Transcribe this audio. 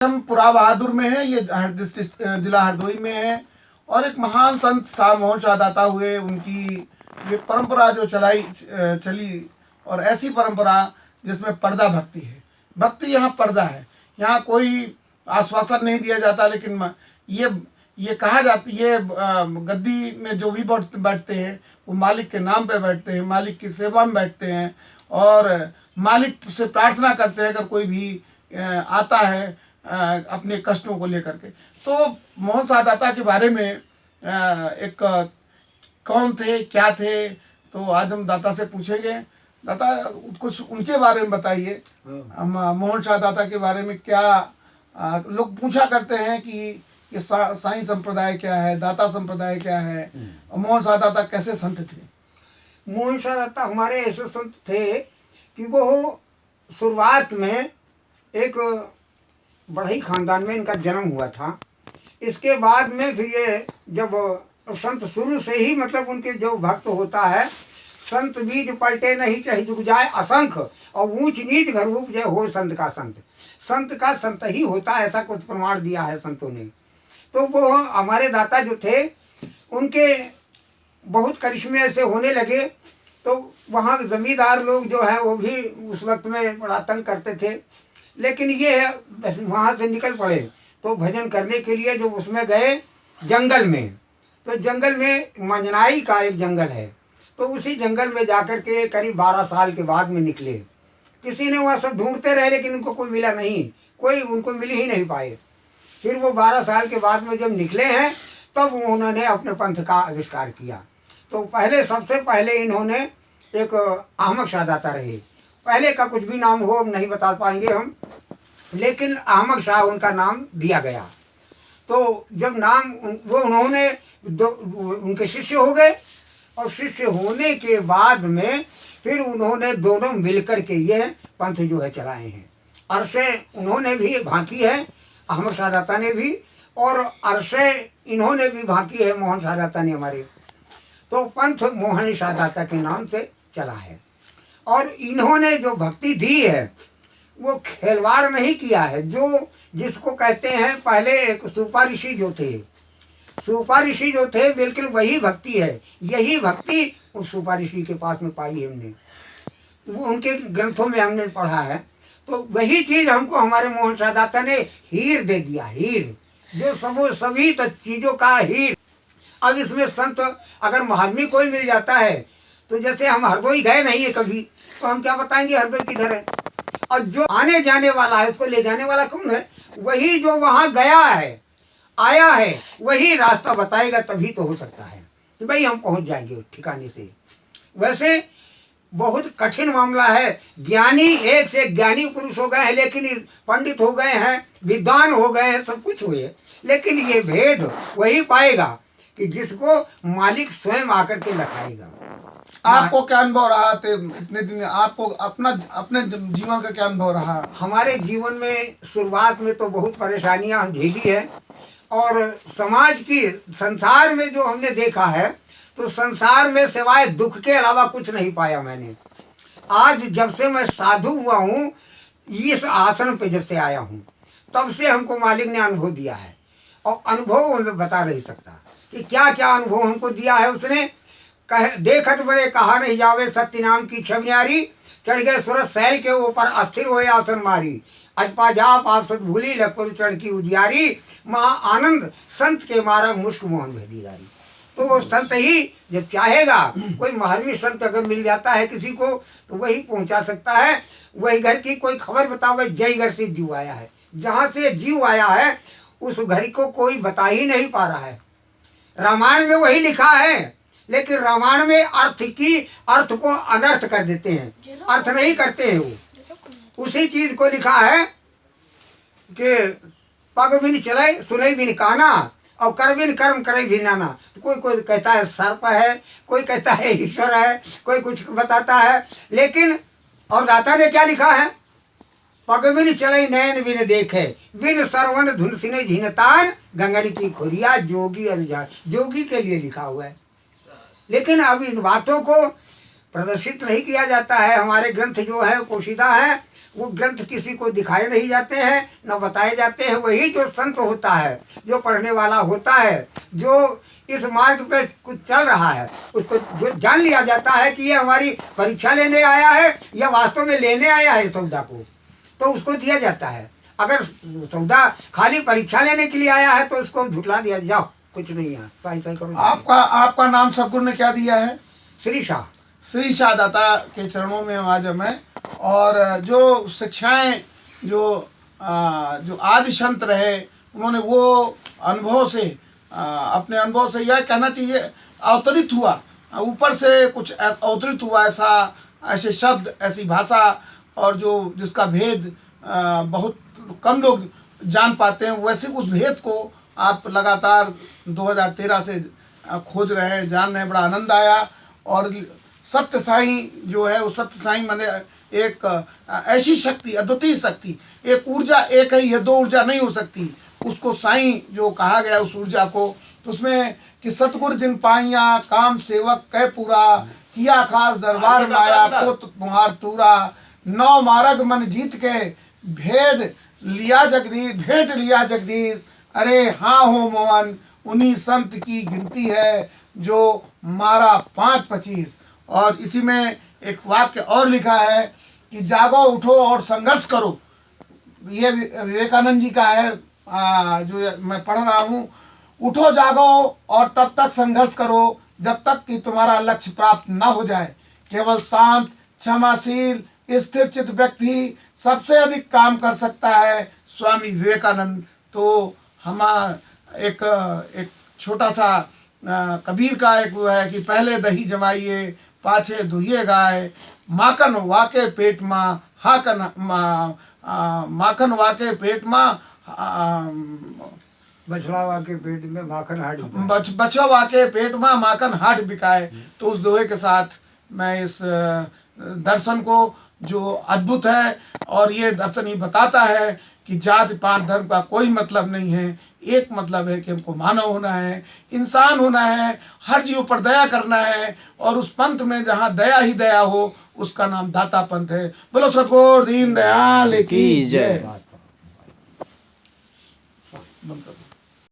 हम पुरा बहादुर में है, ये जिला हरदोई में है। और एक महान संत साहब मोहन शाह दाता हुए, उनकी ये परंपरा जो चली, और ऐसी परंपरा जिसमें पर्दा भक्ति है। भक्ति यहाँ पर्दा है, यहाँ कोई आश्वासन नहीं दिया जाता, लेकिन ये कहा जाता, ये गद्दी में जो भी बैठते हैं वो मालिक के नाम पे बैठते हैं, मालिक की सेवा में बैठते हैं, और मालिक से प्रार्थना करते हैं अगर कोई भी आता है अपने कष्टों को लेकर के। तो मोहन शाह दाता के बारे में एक कौन थे, क्या थे, तो आज हम दाता से पूछेंगे। दाता, कुछ उनके बारे में बताइए। हम मोहन शाह दाता के बारे में क्या लोग पूछा करते हैं कि ये साईं संप्रदाय क्या है, दाता संप्रदाय क्या है, और मोहन शाह दाता कैसे संत थे? मोहन शाह दाता हमारे ऐसे संत थे कि वो शुरुआत में एक बढ़ई खानदान में इनका जन्म हुआ था। इसके बाद में फिर ये जब संत शुरू से ही मतलब उनके जो भक्त होता है, संत बीज पलटे नहीं चाहे झुक जाए असंख्य, और ऊंच नीच घर उपजे हो संत का संत। संत का संत ही होता है, ऐसा कुछ प्रमाण दिया है संतों ने। तो वो हमारे दाता जो थे, उनके बहुत करिश्मे ऐसे होने लगे। तो वहाँ जमींदार लोग जो है वो भी उस वक्त में बड़ा तंग करते थे, लेकिन ये वहाँ से निकल पड़े तो भजन करने के लिए जो उसमें गए जंगल में। तो जंगल में मंजनाई का एक जंगल है, तो उसी जंगल में जाकर के करीब 12 साल के बाद में निकले। किसी ने वह सब ढूंढते रहे लेकिन उनको कोई मिला नहीं, कोई उनको मिल ही नहीं पाए। फिर वो 12 साल के बाद में जब निकले हैं तब उन्होंने अपने पंथ का आविष्कार किया। तो पहले सबसे पहले इन्होंने एक अहमद शाह दाता रहे। पहले का कुछ भी नाम हो नहीं बता पाएंगे हम, लेकिन अहमद शाह उनका नाम दिया गया। तो जब नाम वो उन्होंने उनके शिष्य हो गए, और शिष्य होने के बाद में फिर उन्होंने दोनों मिलकर के ये पंथ जो है चलाए हैं। अरसे उन्होंने भी भांकी है, अहमद शाह दाता ने भी, और अरसे इन्होंने भी भांकी है मोहन शाह दाता ने हमारे। तो पंथ मोहन शाह दाता के नाम से चला है। और इन्होंने जो भक्ति दी है वो खिलवाड़ नहीं किया है। जो जिसको कहते हैं, पहले एक सूपा ऋषि जो थे, सूपा ऋषि जो थे बिल्कुल वही भक्ति है। यही भक्ति उस सूपा ऋषि के पास में पाई है हमने, वो उनके ग्रंथों में हमने पढ़ा है। तो वही चीज हमको हमारे मोहन शाह दाता ने हीर दे दिया, हीर जो सभी चीजों का हीर। अब इसमें संत अगर महात्मी कोई मिल जाता है, तो जैसे हम हरदोई गए नहीं है कभी, तो हम क्या बताएंगे हरदोई किधर है। और जो आने जाने वाला है उसको ले जाने वाला कौन है? वही जो वहां गया है, आया है, वही रास्ता बताएगा, तभी तो हो सकता है कि भाई हम पहुंच जाएंगे उस ठिकाने से। वैसे बहुत कठिन मामला है। ज्ञानी एक से ज्ञानी पुरुष हो गए हैं, लेकिन पंडित हो गए हैं, विद्वान हो गए हैं, सब कुछ हुए, लेकिन ये भेद वही पाएगा कि जिसको मालिक स्वयं आकर के लखाएगा। आपको क्या अनुभव रहा थे इतने दिन? आपको अपने जीवन का क्या अनुभव रहा? हमारे जीवन में शुरुआत में तो बहुत परेशानियां हम झेली है, और समाज की संसार में जो हमने देखा है, तो संसार में सिवाय दुख के अलावा कुछ नहीं पाया मैंने। आज जब से मैं साधु हुआ हूँ, इस आसन पे जब से आया हूँ, तब से हमको मालिक ने अनुभव दिया है। और अनुभव मैं बता नहीं सकता कि क्या क्या अनुभव हमको दिया है उसने। देखत बड़े कहा नहीं जावे, सत्य नाम की छवनियारी, चढ़ गए सूरज शैल के ऊपर अस्थिर हुए आसन मारी, अजपा जाप आप सत भूली लखपत चढ़ की उजियारी, महा आनंद संत के मारा मुश्क मोहन भेदीदारी। तो वो संत ही जब चाहेगा, कोई महारवी संत अगर मिल जाता है किसी को, तो वही पहुंचा सकता है। वही घर की कोई खबर बतावे, जय घर से जीव आया है, जहां से जीव आया है उस घर को कोई बता ही नहीं पा रहा है। रामायण में वही लिखा है, लेकिन रामायण में अर्थ को अनर्थ कर देते हैं, अर्थ नहीं करते हैं। वो उसी चीज को लिखा है कि पग बिन चले सुनई बिन काना, और कर बिन कर्म करे भी नाना। कोई कोई कहता है सर्प है, कोई कहता है ईश्वर है, कोई कुछ बताता है, लेकिन और दाता ने क्या लिखा है? पग बिन चले नैन बिन देखे, बिन सरवण धुन सिने झिनतान, गंगन की खोरिया जोगी अनुजान। जोगी के लिए लिखा हुआ है, लेकिन अब इन बातों को प्रदर्शित नहीं किया जाता है। हमारे ग्रंथ जो है पोशीदा है, वो ग्रंथ किसी को दिखाए नहीं जाते हैं, न बताए जाते हैं। वही जो संत होता है, जो पढ़ने वाला होता है, जो इस मार्ग पे कुछ चल रहा है, उसको जो जान लिया जाता है कि ये हमारी परीक्षा लेने आया है या वास्तव में लेने आया है सौदा को, तो उसको दिया जाता है। अगर सौदा खाली परीक्षा लेने के लिए आया है तो उसको झुटला दिया, जाओ कुछ नहीं है, सही सही करो। आपका नाम सदगुरु ने क्या दिया है? श्री शाह। श्री शाह दाता के चरणों में आज मैं, और जो शिक्षाएं जो आदि संत रहे, उन्होंने वो अनुभव से अपने अनुभव से यह कहना चाहिए अवतरित हुआ, ऊपर से कुछ अवतरित हुआ, ऐसे शब्द, ऐसी भाषा, और जो जिसका भेद बहुत कम लोग जान पाते हैं, वैसे उस भेद को आप लगातार 2013 से खोज रहे हैं, जान रहे हैं। बड़ा आनंद आया। और सत्य साईं जो है, वो सत्य साईं माने एक ऐसी शक्ति, अद्वितीय शक्ति, एक ऊर्जा एक है, ये दो ऊर्जा नहीं हो सकती। उसको साईं जो कहा गया उस ऊर्जा को, तो उसमें कि सतगुरु जिन पाइया काम सेवक कै पूरा, किया खास दरबार माया को तुम्हार तूरा, नौ मार्ग मन जीत के भेद लिया जगदीश, भेंट लिया जगदीश, अरे हाँ हो मोहन, उन्हीं संत की गिनती है जो मारा 5-25। और इसी में एक वाक्य और लिखा है कि जागो उठो और संघर्ष करो। ये विवेकानंद जी का है, जो मैं पढ़ रहा हूँ। उठो जागो और तब तक संघर्ष करो जब तक कि तुम्हारा लक्ष्य प्राप्त न हो जाए। केवल शांत, क्षमाशील, स्थिर चित्त व्यक्ति सबसे अधिक काम कर सकता है। स्वामी विवेकानंद। तो हमारा एक छोटा सा कबीर का एक वो है कि पहले दही जमाइए पाछे दुहिए गाय, माखन वाके पेट माँ हाकन माखन वाके पेट माँ बछड़ा के पेट में माखन हाड़, बछवा के पेट में माखन हाट बिकाए। तो उस दोहे के साथ मैं इस दर्शन को, जो अद्भुत है, और ये दर्शन ही बताता है कि जाति पात धर्म का कोई मतलब नहीं है। एक मतलब है कि हमको मानव होना है, इंसान होना है, हर जीव पर दया करना है, और उस पंथ में जहाँ दया ही दया हो, उसका नाम दाता पंथ है। बोलो सतगुरु दीन दयाल की जय।